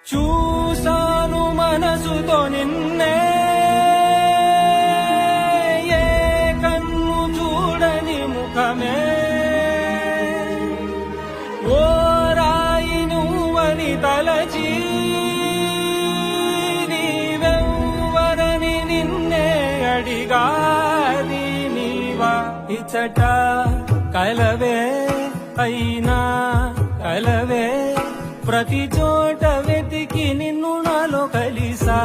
చూసాను మనసుతో నిన్నే, ఏ కన్ను చూడని ముఖమే, ఓ రాయి నువ్వని తలచి నీవెవ్వరని నిన్నే అడిగాది నీవా. ఇచ్చట కలవే అయినా కలవే, ప్రతి చోట వెతికి నిన్ను నాలో కలిసా.